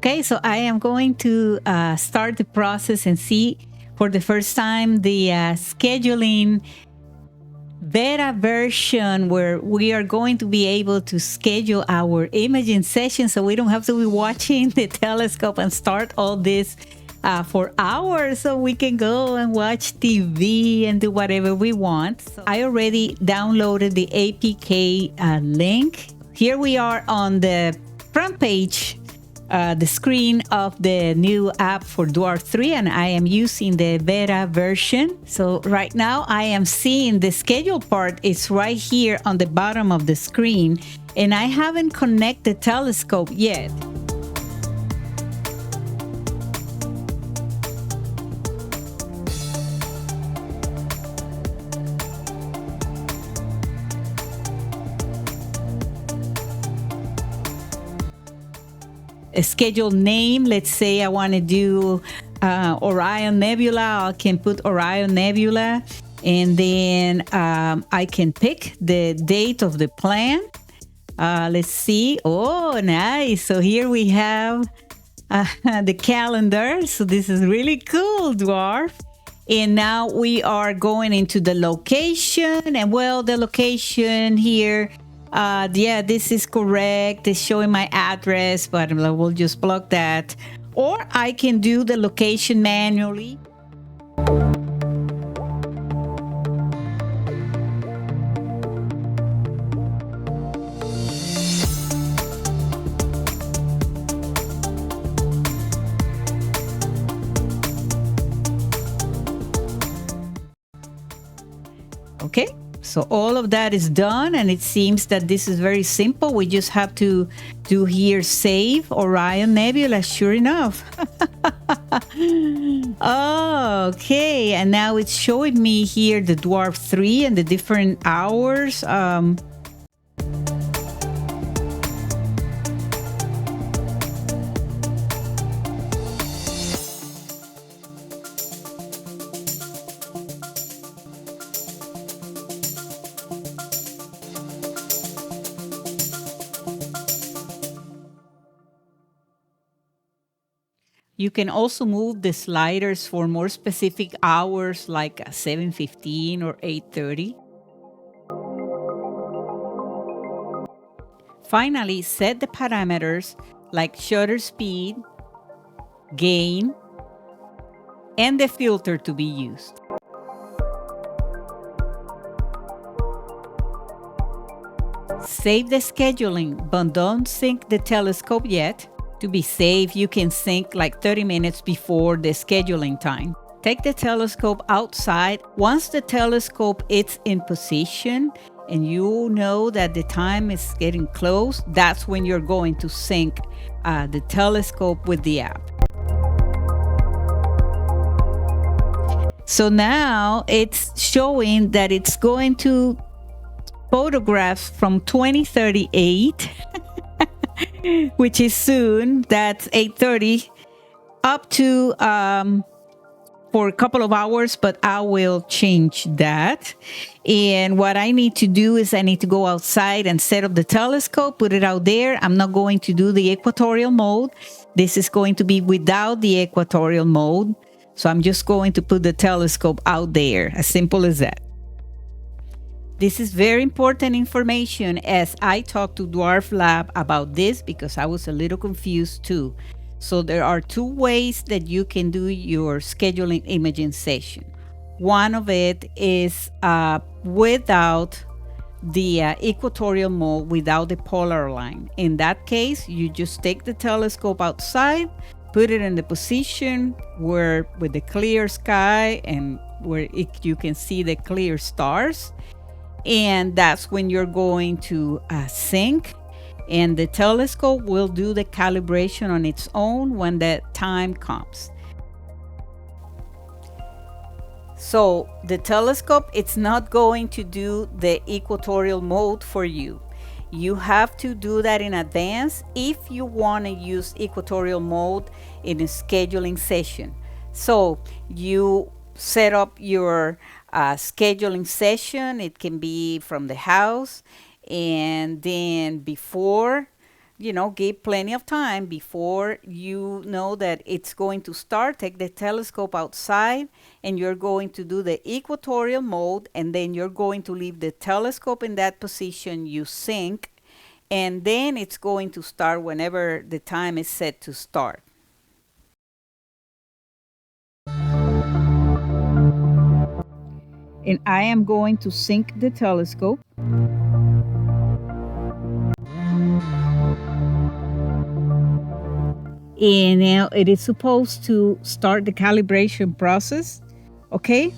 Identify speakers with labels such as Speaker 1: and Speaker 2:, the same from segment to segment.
Speaker 1: Okay, so I am going to start the process and see for the first time the scheduling beta version where we are going to be able to schedule our imaging session so we don't have to be watching the telescope and start all this for hours, so we can go and watch TV and do whatever we want. So I already downloaded the APK link. Here we are on the front page, the screen of the new app for Dwarf 3, and I am using the beta version. So right now I am seeing the schedule part is right here on the bottom of the screen, and I haven't connected the telescope yet. A schedule name, let's say I want to do Orion Nebula, I can put Orion Nebula, and then I can pick the date of the plan. Let's see. Oh, nice. So here we have the calendar. So this is really cool, Dwarf. And now we are going into the location, and well, the location here, yeah, this is correct. It's showing my address, but we'll just block that. Or I can do the location manually. Okay. So all of that is done, and it seems that this is very simple. We just have to do here save Orion Nebula, sure enough. Oh, okay, and now it's showing me here the Dwarf 3 and the different hours. You can also move the sliders for more specific hours like 7:15 or 8:30. Finally, set the parameters like shutter speed, gain, and the filter to be used. Save the scheduling, but don't sync the telescope yet. To be safe, you can sync like 30 minutes before the scheduling time. Take the telescope outside. Once the telescope is in position and you know that the time is getting close, that's when you're going to sync the telescope with the app. So now it's showing that it's going to photograph from 2038 which is soon, that's 8:30, up to for a couple of hours, but I will change that. And what I need to do is I need to go outside and set up the telescope, put it out there. I'm not going to do the equatorial mode. This is going to be without the equatorial mode. So I'm just going to put the telescope out there, as simple as that. This is very important information, as I talked to Dwarf Lab about this because I was a little confused too. So there are two ways that you can do your scheduling imaging session. One of it is without the equatorial mode, without the polar line. In that case, you just take the telescope outside, put it in the position where with the clear sky and where you can see the clear stars. And that's when you're going to sync, and the telescope will do the calibration on its own when that time comes. So the telescope, it's not going to do the equatorial mode for you. You have to do that in advance if you want to use equatorial mode in a scheduling session. So you set up your scheduling session. It can be from the house, and then before give plenty of time before you know that it's going to start. Take the telescope outside and you're going to do the equatorial mode, and then you're going to leave the telescope in that position. You sync, and then it's going to start whenever the time is set to start. And I am going to sync the telescope. And now it is supposed to start the calibration process. Okay,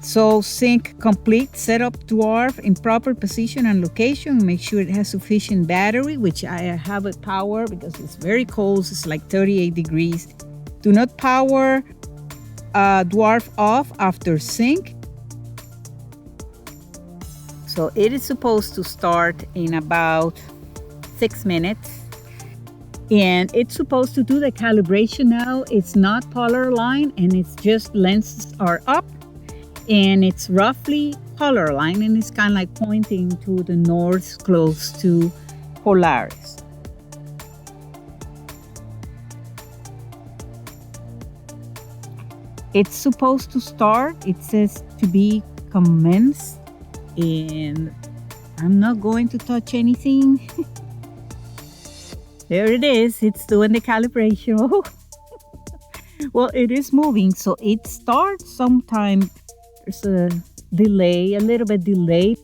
Speaker 1: so sync complete. Set up Dwarf in proper position and location. Make sure it has sufficient battery, which I have it power because it's very cold. It's like 38 degrees. Do not power Dwarf off after sync. So it is supposed to start in about 6 minutes. And it's supposed to do the calibration now. It's not polar aligned, and it's just lenses are up, and it's roughly polar aligned, and it's kind of like pointing to the north close to Polaris. It's supposed to start. It says to be commenced, and I'm not going to touch anything. There it is. It's doing the calibration. Well, it is moving, so it starts sometime. There's a delay, a little bit delayed,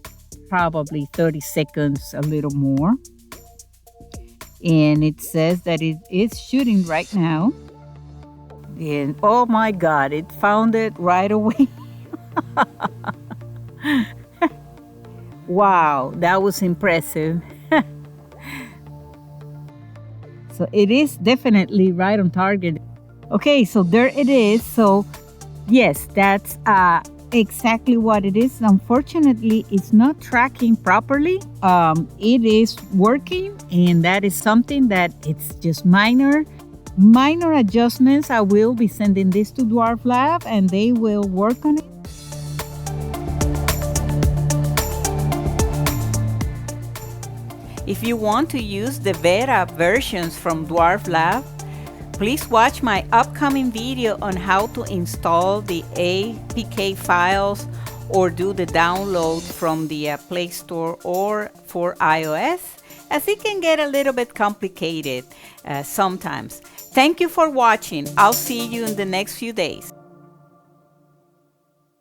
Speaker 1: probably 30 seconds, a little more. And it says that it is shooting right now. And oh my God, it found it right away. Wow, that was impressive. So it is definitely right on target. Okay, so there it is. So yes, that's exactly what it is. Unfortunately, it's not tracking properly. It is working, and that is something that it's just minor adjustments. I will be sending this to Dwarf Lab, and they will work on it. If you want to use the beta versions from Dwarf Lab, please watch my upcoming video on how to install the APK files or do the download from the Play Store or for iOS, as it can get a little bit complicated sometimes. Thank you for watching. I'll see you in the next few days.